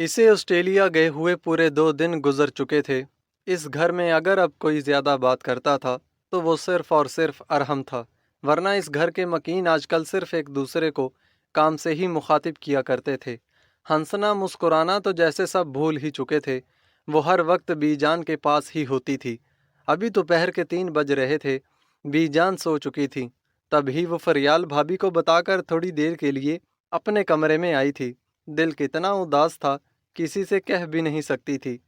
इसे ऑस्ट्रेलिया गए हुए पूरे 2 दिन गुजर चुके थे। इस घर में अगर अब कोई ज़्यादा बात करता था तो वो सिर्फ और सिर्फ अरहम था, वरना इस घर के मकीन आजकल सिर्फ एक दूसरे को काम से ही मुखातिब किया करते थे। हंसना मुस्कुराना तो जैसे सब भूल ही चुके थे। वो हर वक्त बीजान के पास ही होती थी। अभी दोपहर के 3 बज रहे थे। बीजान सो चुकी थी। तभी वो फरियाल भाभी को बताकर थोड़ी देर के लिए अपने कमरे में आई थी। दिल कितना उदास था, किसी से कह भी नहीं सकती थी।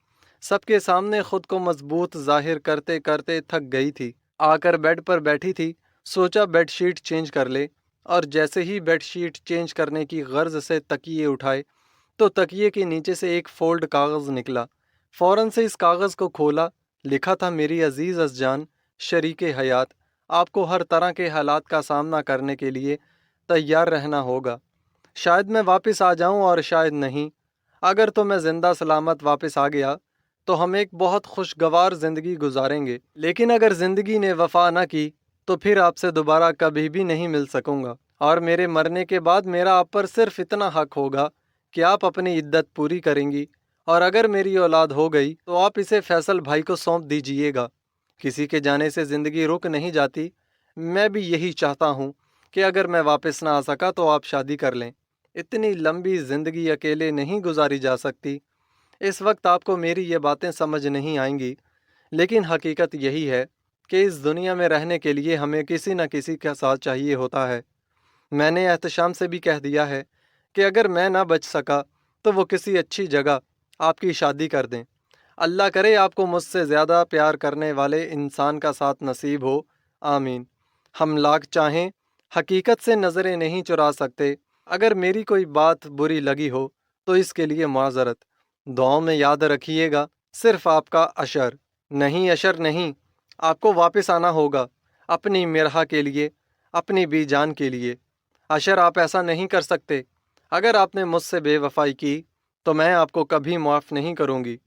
सबके सामने खुद को मजबूत जाहिर करते करते थक गई थी। आकर बेड पर बैठी थी। सोचा बेडशीट चेंज कर ले, और जैसे ही बेडशीट चेंज करने की गर्ज से तकिए उठाए तो तकिए के नीचे से एक फोल्ड कागज़ निकला। फौरन से इस कागज़ को खोला। लिखा था, मेरी अजीज़ अज़जान, शरीके हयात, आपको हर तरह के हालात का सामना करने के लिए तैयार रहना होगा। शायद मैं वापस आ जाऊं और शायद नहीं। अगर तो मैं ज़िंदा सलामत वापस आ गया तो हम एक बहुत खुशगवार ज़िंदगी गुजारेंगे, लेकिन अगर ज़िंदगी ने वफा न की तो फिर आपसे दोबारा कभी भी नहीं मिल सकूंगा। और मेरे मरने के बाद मेरा आप पर सिर्फ इतना हक होगा कि आप अपनी इद्दत पूरी करेंगी, और अगर मेरी औलाद हो गई तो आप इसे फैसल भाई को सौंप दीजिएगा। किसी के जाने से ज़िंदगी रुक नहीं जाती। मैं भी यही चाहता हूँ कि अगर मैं वापस ना आ सका तो आप शादी कर लें। इतनी लंबी ज़िंदगी अकेले नहीं गुजारी जा सकती। इस वक्त आपको मेरी ये बातें समझ नहीं आएंगी, लेकिन हकीकत यही है कि इस दुनिया में रहने के लिए हमें किसी न किसी का साथ चाहिए होता है। मैंने एहतशाम से भी कह दिया है कि अगर मैं ना बच सका तो वो किसी अच्छी जगह आपकी शादी कर दें। अल्लाह करे आपको मुझसे ज़्यादा प्यार करने वाले इंसान का साथ नसीब हो। आमीन। हम लाख चाहें, हकीकत से नज़रें नहीं चुरा सकते। अगर मेरी कोई बात बुरी लगी हो तो इसके लिए माजरत। दुआओं में याद रखिएगा, सिर्फ आपका अशर। नहीं अशर नहीं, आपको वापस आना होगा, अपनी मिरहा के लिए, अपनी बीजान के लिए। अशर, आप ऐसा नहीं कर सकते। अगर आपने मुझसे बेवफाई की तो मैं आपको कभी माफ़ नहीं करूँगी।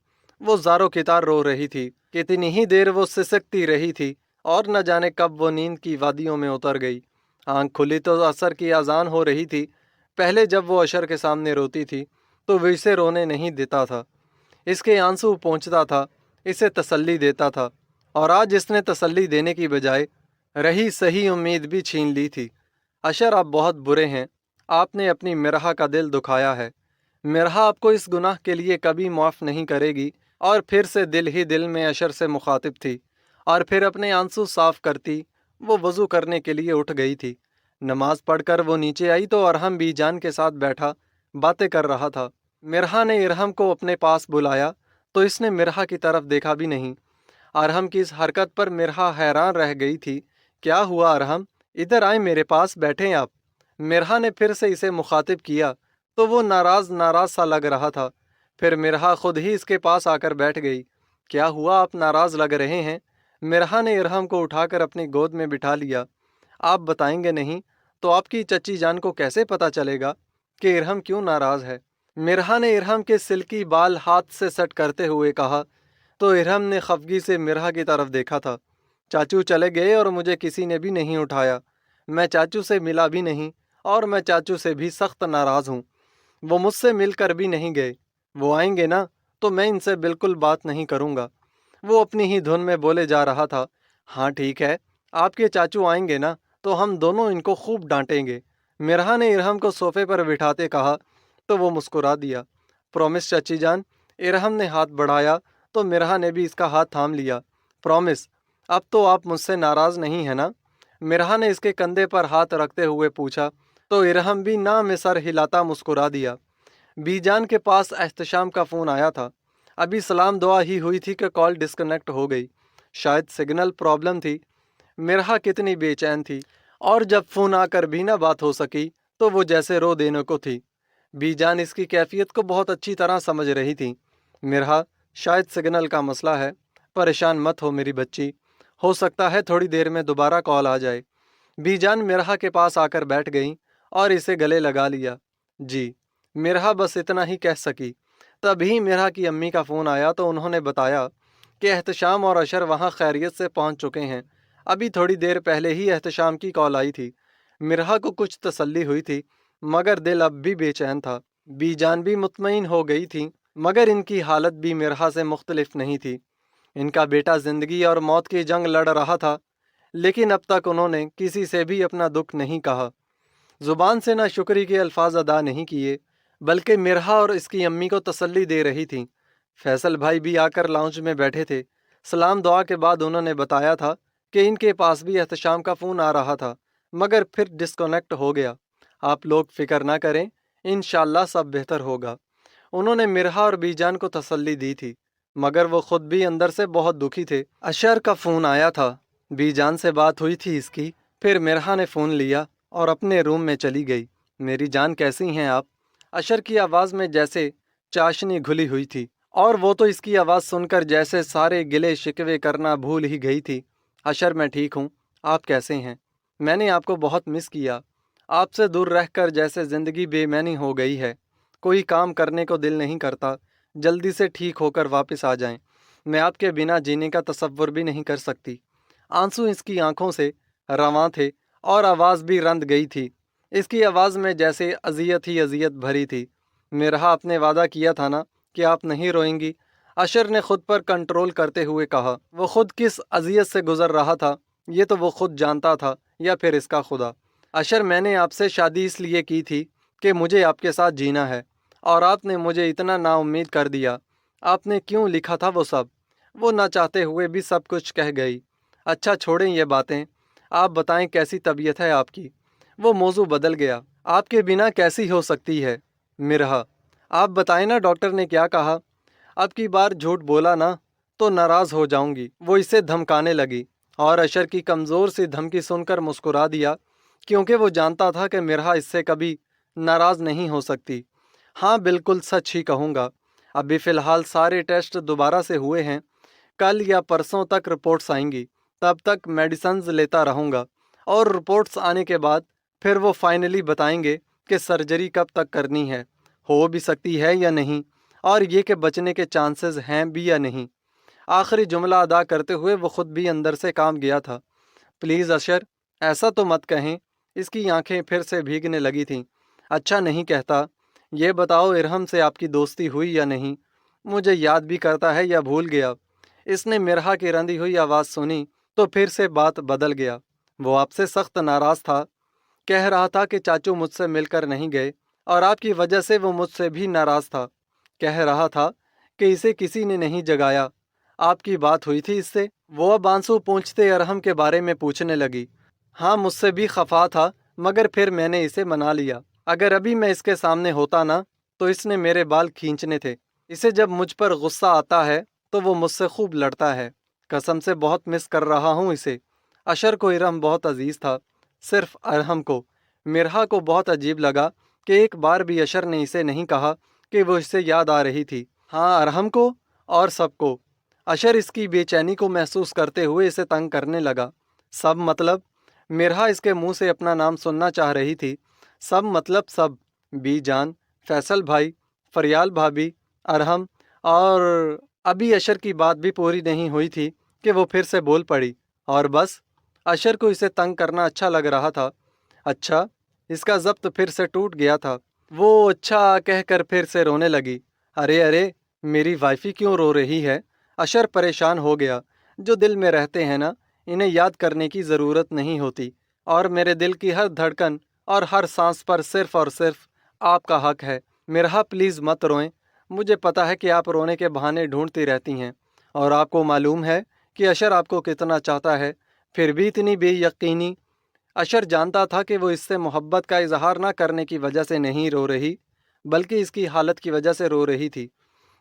वो ज़ारो कितार रो रही थी। कितनी ही देर वो सिसकती रही थी और न जाने कब वो नींद की वादियों में उतर गई। आंख खुली तो असर की अजान हो रही थी। पहले जब वो अशर के सामने रोती थी तो वो इसे रोने नहीं देता था। इसके आंसू पहुँचता था, इसे तसल्ली देता था, और आज इसने तसल्ली देने की बजाय रही सही उम्मीद भी छीन ली थी। अशर, आप बहुत बुरे हैं। आपने अपनी मिरहा का दिल दुखाया है। मिरहा आपको इस गुनाह के लिए कभी माफ़ नहीं करेगी। और फिर से दिल ही दिल में अशर से मुखातिब थी, और फिर अपने आंसू साफ करती वो वज़ू करने के लिए उठ गई थी। नमाज पढ़कर वो नीचे आई तो अरहम बीजान के साथ बैठा बातें कर रहा था। मिरहा ने इरहम को अपने पास बुलाया तो इसने मिरहा की तरफ देखा भी नहीं। अरहम की इस हरकत पर मिरहा हैरान रह गई थी। क्या हुआ अरहम, इधर आए, मेरे पास बैठें आप। मिरहा ने फिर से इसे मुखातिब किया तो वो नाराज नाराज सा लग रहा था। फिर मिरहा खुद ही इसके पास आकर बैठ गई। क्या हुआ, आप नाराज लग रहे हैं? मिरहा ने इरहम को उठाकर अपनी गोद में बिठा लिया। आप बताएंगे नहीं तो आपकी चची जान को कैसे पता चलेगा कि इरहम क्यों नाराज है? मिरहा ने इरहम के सिल्की बाल हाथ से सट करते हुए कहा। तो इरहम ने खफगी से मिरहा की तरफ देखा था। चाचू चले गए और मुझे किसी ने भी नहीं उठाया। मैं चाचू से मिला भी नहीं, और मैं चाचू से भी सख्त नाराज़ हूँ। वो मुझसे मिलकर भी नहीं गए। वो आएंगे ना तो मैं इनसे बिल्कुल बात नहीं करूँगा। वो अपनी ही धुन में बोले जा रहा था। हाँ ठीक है, आपके चाचू आएंगे ना तो हम दोनों इनको खूब डांटेंगे। मिरहा ने इरहम को सोफे पर बिठाते कहा तो वो मुस्कुरा दिया। प्रॉमिस चाची जान। इरहम ने हाथ बढ़ाया तो मिरहा ने भी इसका हाथ थाम लिया। प्रॉमिस, अब तो आप मुझसे नाराज़ नहीं है ना? मिरहा ने इसके कंधे पर हाथ रखते हुए पूछा तो इरहम भी ना में सर हिलाता मुस्कुरा दिया। बीजान के पास एहतशाम का फ़ोन आया था। अभी सलाम दुआ ही हुई थी कि कॉल डिस्कनेक्ट हो गई। शायद सिग्नल प्रॉब्लम थी। मिरहा कितनी बेचैन थी, और जब फ़ोन आकर भी ना बात हो सकी तो वो जैसे रो देने को थी। बीजान इसकी कैफियत को बहुत अच्छी तरह समझ रही थी। मिरहा, शायद सिग्नल का मसला है। परेशान मत हो मेरी बच्ची, हो सकता है थोड़ी देर में दोबारा कॉल आ जाए। बीजान मिरहा के पास आकर बैठ गई और इसे गले लगा लिया। जी। मिरहा बस इतना ही कह सकी। तभी मिरहा की अम्मी का फ़ोन आया तो उन्होंने बताया कि एहतशाम और अशर वहाँ खैरियत से पहुँच चुके हैं। अभी थोड़ी देर पहले ही एहतशाम की कॉल आई थी। मिरहा को कुछ तसल्ली हुई थी, मगर दिल अब भी बेचैन था। बी जान भी मुतमईन हो गई थी, मगर इनकी हालत भी मिरहा से मुख्तलिफ नहीं थी। इनका बेटा जिंदगी और मौत की जंग लड़ रहा था, लेकिन अब तक उन्होंने किसी से भी अपना दुख नहीं कहा। जुबान से ना शुक्री के अल्फाज अदा नहीं किए, बल्कि मिरहा और इसकी अम्मी को तसल्ली दे रही थीं। फैसल भाई भी आकर लाउंज में बैठे थे। सलाम दुआ के बाद उन्होंने बताया था कि इनके पास भी एहतशाम का फ़ोन आ रहा था, मगर फिर डिस्कनेक्ट हो गया। आप लोग फ़िक्र ना करें, इंशाअल्लाह सब बेहतर होगा। उन्होंने मिरहा और बीजान को तसल्ली दी थी, मगर वो खुद भी अंदर से बहुत दुखी थे। अशर का फ़ोन आया था, बीजान से बात हुई थी इसकी। फिर मिरहा ने फ़ोन लिया और अपने रूम में चली गई। मेरी जान कैसी हैं आप? अशर की आवाज़ में जैसे चाशनी घुली हुई थी, और वो तो इसकी आवाज़ सुनकर जैसे सारे गिले शिकवे करना भूल ही गई थी। अशर मैं ठीक हूँ, आप कैसे हैं? मैंने आपको बहुत मिस किया। आपसे दूर रहकर जैसे ज़िंदगी बेमैनी हो गई है। कोई काम करने को दिल नहीं करता। जल्दी से ठीक होकर वापस आ जाएं। मैं आपके बिना जीने का तसव्वुर भी नहीं कर सकती। आंसू इसकी आंखों से रवां थे और आवाज़ भी रंध गई थी। इसकी आवाज़ में जैसे अजियत ही अजियत भरी थी। मिरहा आपने वादा किया था ना कि आप नहीं रोएंगी? अशर ने खुद पर कंट्रोल करते हुए कहा। वो खुद किस अजियत से गुजर रहा था, ये तो वो खुद जानता था, या फिर इसका खुदा। अशर, मैंने आपसे शादी इसलिए की थी कि मुझे आपके साथ जीना है, और आपने मुझे इतना नाउम्मीद कर दिया। आपने क्यों लिखा था वो सब? वो ना चाहते हुए भी सब कुछ कह गई। अच्छा छोड़ें ये बातें, आप बताएं कैसी तबीयत है आपकी? वो मौजू बदल गया। आपके बिना कैसी हो सकती है? मिरहा, आप बताएं ना, डॉक्टर ने क्या कहा? अब की बार झूठ बोला ना तो नाराज़ हो जाऊंगी। वो इसे धमकाने लगी, और अशर की कमज़ोर सी धमकी सुनकर मुस्कुरा दिया, क्योंकि वो जानता था कि मिरहा इससे कभी नाराज़ नहीं हो सकती। हाँ, बिल्कुल सच ही कहूँगा। अभी फ़िलहाल सारे टेस्ट दोबारा से हुए हैं। कल या परसों तक रिपोर्ट्स आएंगी। तब तक मेडिसिन्स लेता रहूँगा, और रिपोर्ट्स आने के बाद फिर वो फाइनली बताएंगे कि सर्जरी कब तक करनी है, हो भी सकती है या नहीं, और ये कि बचने के चांसेस हैं भी या नहीं। आखिरी जुमला अदा करते हुए वो खुद भी अंदर से काम गया था। प्लीज़ अशर, ऐसा तो मत कहें। इसकी आंखें फिर से भीगने लगी थीं। अच्छा नहीं कहता। ये बताओ, इरहम से आपकी दोस्ती हुई या नहीं? मुझे याद भी करता है या भूल गया? इसने मिरहा की रंधी हुई आवाज़ सुनी तो फिर से बात बदल गया। वो आपसे सख्त नाराज़ था। कह रहा था कि चाचू मुझसे मिलकर नहीं गए, और आपकी वजह से वो मुझसे भी नाराज़ था। कह रहा था कि इसे किसी ने नहीं जगाया। आपकी बात हुई थी इससे? वो अब आंसू पोंछते अरहम के बारे में पूछने लगी। हाँ, मुझसे भी खफा था, मगर फिर मैंने इसे मना लिया। अगर अभी मैं इसके सामने होता ना, तो इसने मेरे बाल खींचने थे। इसे जब मुझ पर गुस्सा आता है तो वो मुझसे खूब लड़ता है। कसम से बहुत मिस कर रहा हूँ इसे। अशर को इरहम बहुत अजीज़ था, सिर्फ अरहम को। मिरहा को बहुत अजीब लगा कि एक बार भी अशर ने इसे नहीं कहा कि वो इससे याद आ रही थी। हाँ, अरहम को और सबको। अशर इसकी बेचैनी को महसूस करते हुए इसे तंग करने लगा। सब मतलब? मिरहा इसके मुंह से अपना नाम सुनना चाह रही थी। सब मतलब सब। बी जान, फैसल भाई, फरियाल भाभी, अरहम, और अभी अशर की बात भी पूरी नहीं हुई थी कि वो फिर से बोल पड़ी, और बस। अशर को इसे तंग करना अच्छा लग रहा था। अच्छा, इसका ज़ब्त फिर से टूट गया था। वो अच्छा कहकर फिर से रोने लगी। अरे अरे, मेरी वाइफी क्यों रो रही है? अशर परेशान हो गया। जो दिल में रहते हैं ना, इन्हें याद करने की ज़रूरत नहीं होती, और मेरे दिल की हर धड़कन और हर सांस पर सिर्फ और सिर्फ आपका हक है। मिरहा, प्लीज़ मत रोएं। मुझे पता है कि आप रोने के बहाने ढूंढती रहती हैं, और आपको मालूम है कि अशर आपको कितना चाहता है, फिर भी इतनी बेयकीनी। अशर जानता था कि वो इससे मोहब्बत का इजहार ना करने की वजह से नहीं रो रही, बल्कि इसकी हालत की वजह से रो रही थी।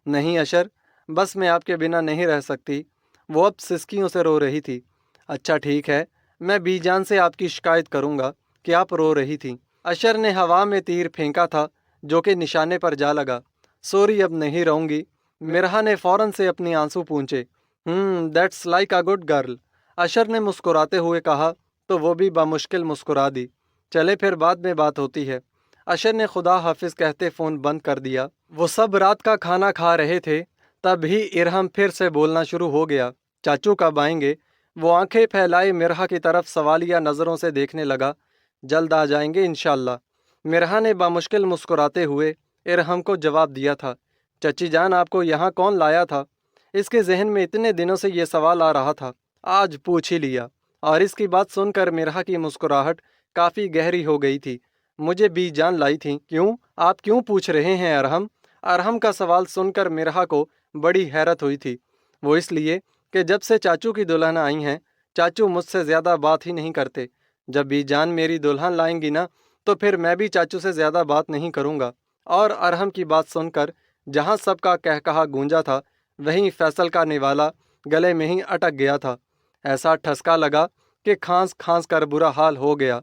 नहीं अशर, बस मैं आपके बिना नहीं रह सकती। वो अब सिसकियों से रो रही थी। अच्छा ठीक है, मैं बीजान से आपकी शिकायत करूंगा कि आप रो रही थी। अशर ने हवा में तीर फेंका था, जो कि निशाने पर जा लगा। सॉरी, अब नहीं रहूंगी। मिरहा ने फौरन से अपनी आंसू पूंछे। That's like a good girl, Ashar ने मुस्कुराते हुए कहा, तो वो भी बामुश्किल मुस्कुरा दी। चले फिर बाद में बात होती है। अशर ने खुदा हाफिज कहते फ़ोन बंद कर दिया। वो सब रात का खाना खा रहे थे, तभी इरहम फिर से बोलना शुरू हो गया। चाचू कब आएंगे? वो आंखें फैलाए मिरहा की तरफ सवालिया नज़रों से देखने लगा। जल्द आ जाएंगे इंशाल्लाह। मिरहा ने बामुश्किल मुस्कुराते हुए ارہم کو جواب دیا تھا۔ چچی جان، آپ کو یہاں کون لایا تھا؟ اس کے ذہن میں اتنے دنوں سے یہ سوال آ رہا تھا، آج پوچھ ہی لیا۔ اور اس کی بات سن کر مرحا کی مسکراہٹ کافی گہری ہو گئی تھی۔ مجھے بی جان لائی تھی۔ کیوں؟ آپ کیوں پوچھ رہے ہیں ارہم؟ ارہم کا سوال سن کر مرحا کو بڑی حیرت ہوئی تھی۔ وہ اس لیے کہ جب سے چاچو کی دلہن آئی ہیں، چاچو مجھ سے زیادہ بات ہی نہیں کرتے۔ جب بی جان میری دلہن لائیں گی نا، تو پھر میں بھی چاچو سے زیادہ بات نہیں کروں گا۔ اور ارہم کی بات سن کر جہاں سب کا کہا گونجا تھا، وہیں فیصل کا نوالا گلے میں ہی اٹک گیا تھا۔ ایسا ٹھسکا لگا کہ کھانس کھانس کر برا حال ہو گیا۔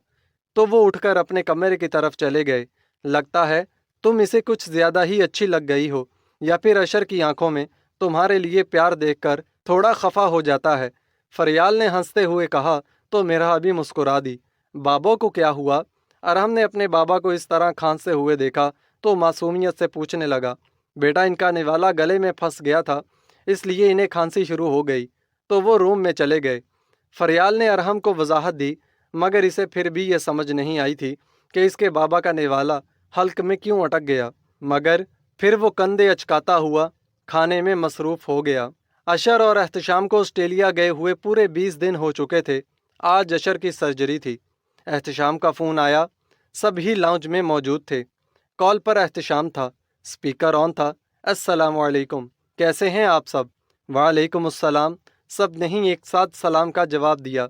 تو وہ اٹھ کر اپنے کمرے کی طرف چلے گئے۔ لگتا ہے تم اسے کچھ زیادہ ہی اچھی لگ گئی ہو، یا پھر اشر کی آنکھوں میں تمہارے لیے پیار دیکھ کر تھوڑا خفا ہو جاتا ہے، فریال نے ہنستے ہوئے کہا تو مرحا بھی مسکرا دی۔ بابا کو کیا ہوا؟ ارہم نے اپنے بابا کو اس طرح کھانستے ہوئے دیکھا تو معصومیت سے پوچھنے لگا، بیٹا ان کا نوالا گلے میں پھنس گیا تھا، اس لیے انہیں کھانسی شروع ہو گئی، تو وہ روم میں چلے گئے۔ فریال نے ارہم کو وضاحت دی، مگر اسے پھر بھی یہ سمجھ نہیں آئی تھی کہ اس کے بابا کا نوالا حلق میں کیوں اٹک گیا، مگر پھر وہ کندھے اچکاتا ہوا کھانے میں مصروف ہو گیا۔ اشر اور احتشام کو آسٹریلیا گئے ہوئے پورے 20 دن ہو چکے تھے۔ آج اشر کی سرجری تھی۔ احتشام کا فون آیا، سب ہی لاؤنج میں موجود تھے۔ کال پر احتشام تھا، سپیکر آن تھا۔ السلام علیکم، کیسے ہیں آپ سب؟ وعلیکم السلام، سب نے ہی ایک ساتھ سلام کا جواب دیا۔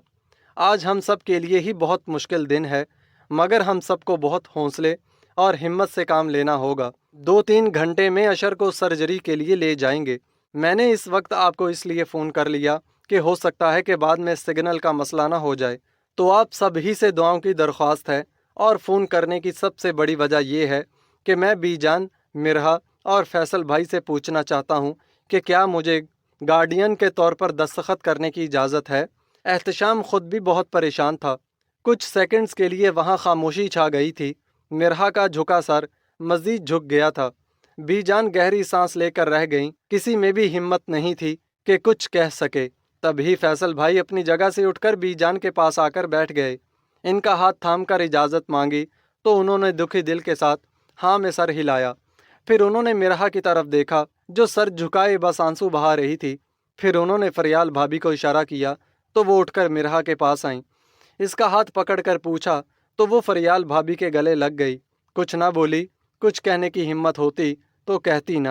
آج ہم سب کے لیے ہی بہت مشکل دن ہے، مگر ہم سب کو بہت حوصلے اور ہمت سے کام لینا ہوگا۔ 2-3 گھنٹے میں اشر کو سرجری کے لیے لے جائیں گے۔ میں نے اس وقت آپ کو اس لیے فون کر لیا کہ ہو سکتا ہے کہ بعد میں سگنل کا مسئلہ نہ ہو جائے، تو آپ سب ہی سے دعاؤں کی درخواست ہے۔ اور فون کرنے کی سب سے بڑی وجہ یہ ہے کہ میں بی جان، مرحا اور فیصل بھائی سے پوچھنا چاہتا ہوں کہ کیا مجھے گارڈین کے طور پر دستخط کرنے کی اجازت ہے؟ احتشام خود بھی بہت پریشان تھا۔ کچھ سیکنڈز کے لیے وہاں خاموشی چھا گئی تھی۔ مرحا کا جھکا سر مزید جھک گیا تھا۔ بی جان گہری سانس لے کر رہ گئیں، کسی میں بھی ہمت نہیں تھی کہ کچھ کہہ سکے۔ تبھی فیصل بھائی اپنی جگہ سے اٹھ کر بی جان کے پاس آ کر بیٹھ گئے۔ ان کا ہاتھ تھام کر اجازت مانگی تو انہوں نے دکھی دل کے ساتھ ہاں میں سر ہلایا۔ پھر انہوں نے مرحا کی طرف دیکھا جو سر جھکائے بس آنسو بہا رہی تھی۔ پھر انہوں نے فریال بھابھی کو اشارہ کیا تو وہ اٹھ کر مرحا کے پاس آئیں۔ اس کا ہاتھ پکڑ کر پوچھا تو وہ فریال بھابھی کے گلے لگ گئی۔ کچھ نہ بولی۔ کچھ کہنے کی ہمت ہوتی تو کہتی نہ۔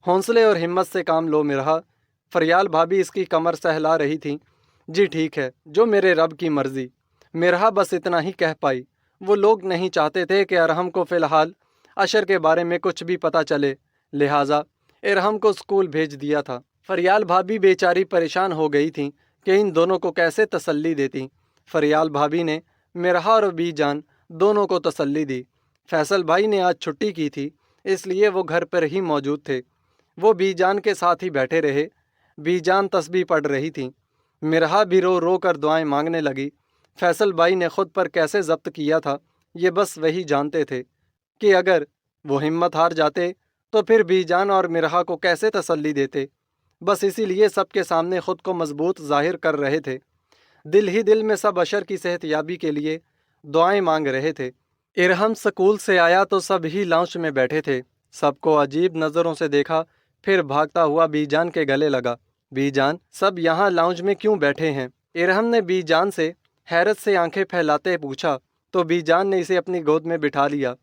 حوصلے اور ہمت سے کام لو مرحا۔ فریال بھابھی اس کی کمر سہلا رہی تھیں۔ جی ٹھیک ہے، جو میرے رب کی مرضی۔ مرحا بس اتنا ہی کہہ پائی۔ وہ لوگ نہیں چاہتے تھے کہ ارہم کو فی الحال اشر کے بارے میں کچھ بھی پتہ چلے، لہٰذا ارہم کو اسکول بھیج دیا تھا۔ فریال بھابھی بیچاری پریشان ہو گئی تھیں کہ ان دونوں کو کیسے تسلی دیتی۔ فریال بھابھی نے مرحا اور بی جان دونوں کو تسلی دی۔ فیصل بھائی نے آج چھٹی کی تھی، اس لیے وہ گھر پر ہی موجود تھے۔ وہ بی جان کے ساتھ ہی بیٹھے رہے۔ بی جان تسبیح پڑھ رہی تھیں۔ مرحا بھی رو رو کر دعائیں مانگنے لگی۔ فیصل بھائی نے خود پر کیسے ضبط کیا تھا، یہ بس وہی جانتے تھے کہ اگر وہ ہمت ہار جاتے تو پھر بی جان اور مرحا کو کیسے تسلی دیتے۔ بس اسی لیے سب کے سامنے خود کو مضبوط ظاہر کر رہے تھے۔ دل ہی دل میں سب اشر کی صحت یابی کے لیے دعائیں مانگ رہے تھے۔ ارہم سکول سے آیا تو سب ہی لاؤنج میں بیٹھے تھے۔ سب کو عجیب نظروں سے دیکھا، پھر بھاگتا ہوا بی جان کے گلے لگا۔ بی جان، سب یہاں لاؤنج میں کیوں بیٹھے ہیں؟ ارہم نے بی جان سے حیرت سے آنکھیں پھیلاتے پوچھا تو بی جان نے اسے اپنی گود میں بٹھا لیا۔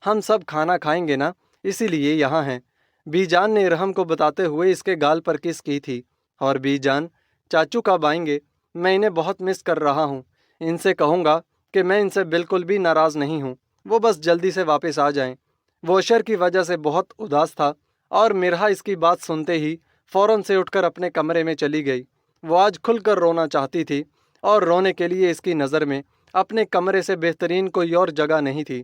ہم سب کھانا کھائیں گے نا، اسی لیے یہاں ہیں۔ بی جان نے ارہم کو بتاتے ہوئے اس کے گال پر کس کی تھی۔ اور بی جان، چاچو کب آئیں گے؟ میں انہیں بہت مس کر رہا ہوں۔ ان سے کہوں گا کہ میں ان سے بالکل بھی ناراض نہیں ہوں، وہ بس جلدی سے واپس آ جائیں۔ وہ اشر کی وجہ سے بہت اداس تھا اور مرحا اس کی بات سنتے ہی فوراً سے اٹھ کر اپنے کمرے میں چلی گئی۔ وہ آج کھل کر رونا چاہتی تھی اور رونے کے لیے اس کی نظر میں اپنے کمرے سے بہترین کوئی اور جگہ نہیں تھی۔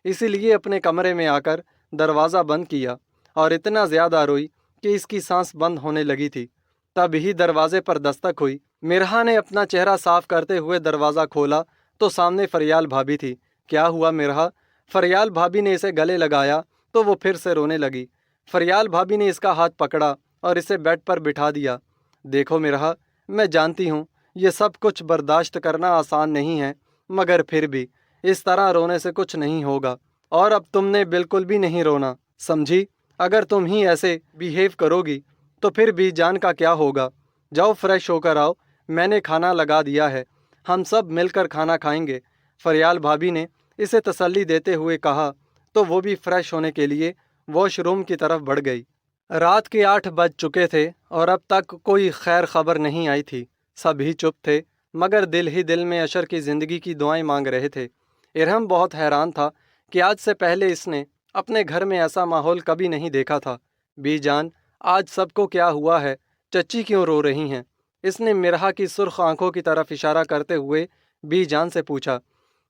اسی لیے اپنے کمرے میں آ کر دروازہ بند کیا اور اتنا زیادہ روئی کہ اس کی سانس بند ہونے لگی تھی۔ تب ہی دروازے پر دستک ہوئی۔ مرحا نے اپنا چہرہ صاف کرتے ہوئے دروازہ کھولا تو سامنے فریال بھابھی تھی۔ کیا ہوا مرحا؟ فریال بھابھی نے اسے گلے لگایا تو وہ پھر سے رونے لگی۔ فریال بھابھی نے اس کا ہاتھ پکڑا اور اسے بیڈ پر بٹھا دیا۔ دیکھو مرحا، میں جانتی ہوں یہ سب کچھ برداشت کرنا آسان نہیں ہے، مگر پھر بھی اس طرح رونے سے کچھ نہیں ہوگا۔ اور اب تم نے بالکل بھی نہیں رونا، समझी, अगर तुम ही ऐसे बिहेव करोगी तो फिर बीजान का क्या होगा। जाओ फ्रेश होकर आओ, मैंने खाना लगा दिया है, हम सब मिलकर खाना खाएंगे। फरियाल भाभी ने इसे तसल्ली देते हुए कहा तो वो भी फ्रेश होने के लिए वॉशरूम की तरफ बढ़ गई। रात के 8 बज चुके थे और अब तक कोई खैर खबर नहीं आई थी। सभी चुप थे, मगर दिल ही दिल में अशर की ज़िंदगी की दुआएं मांग रहे थे। इरहम बहुत हैरान था कि आज से पहले इसने अपने घर में ऐसा माहौल कभी नहीं देखा था। बीजान, आज सबको क्या हुआ है, चच्ची क्यों रो रही हैं? इसने मिरहा की सुर्ख आंखों की तरफ इशारा करते हुए बीजान से पूछा।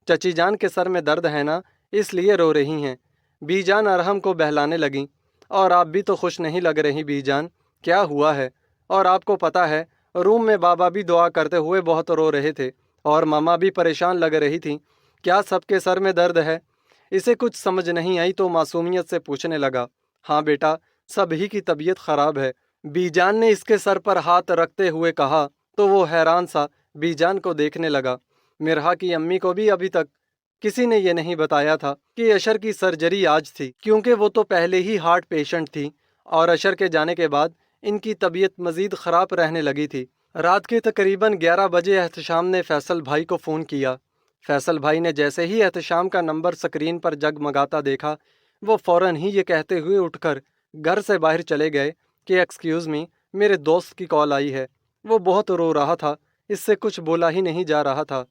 चची जान के सर में दर्द है ना, इसलिए रो रही हैं। बीजान अरहम को बहलाने लगी। और आप भी तो खुश नहीं लग रही बीजान, क्या हुआ है? और आपको पता है, रूम में बाबा भी दुआ करते हुए बहुत रो रहे थे और मामा भी परेशान लग रही थी। क्या सबके सर में दर्द है? इसे कुछ समझ नहीं आई तो मासूमियत से पूछने लगा। हाँ बेटा, सभी की तबीयत खराब है, बीजान ने इसके सर पर हाथ रखते हुए कहा। तो वो हैरान सा बीजान को देखने लगा। मिरहा की अम्मी को भी अभी तक किसी ने ये नहीं बताया था कि अशर की सर्जरी आज थी, क्योंकि वो तो पहले ही हार्ट पेशेंट थी और अशर के जाने के बाद इनकी तबीयत मज़ीद ख़राब रहने लगी थी। रात के तकरीबन 11 बजे एहतशाम ने फैसल भाई को फ़ोन किया। फैसल भाई ने जैसे ही एहतशाम का नंबर स्क्रीन पर जगमगाता देखा, वो फ़ौरन ही ये कहते हुए उठकर घर से बाहर चले गए कि एक्सक्यूज़ मी, मेरे दोस्त की कॉल आई है। वो बहुत रो रहा था, इससे कुछ बोला ही नहीं जा रहा था।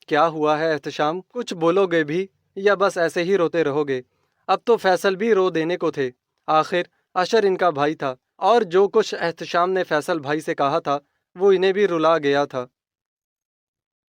क्या हुआ है एहतशाम, कुछ बोलोगे भी या बस ऐसे ही रोते रहोगे? अब तो फैसल भी रो देने को थे। आखिर अशर इनका भाई था और जो कुछ एहतशाम ने फैसल भाई से कहा था वो इन्हें भी रुला गया था।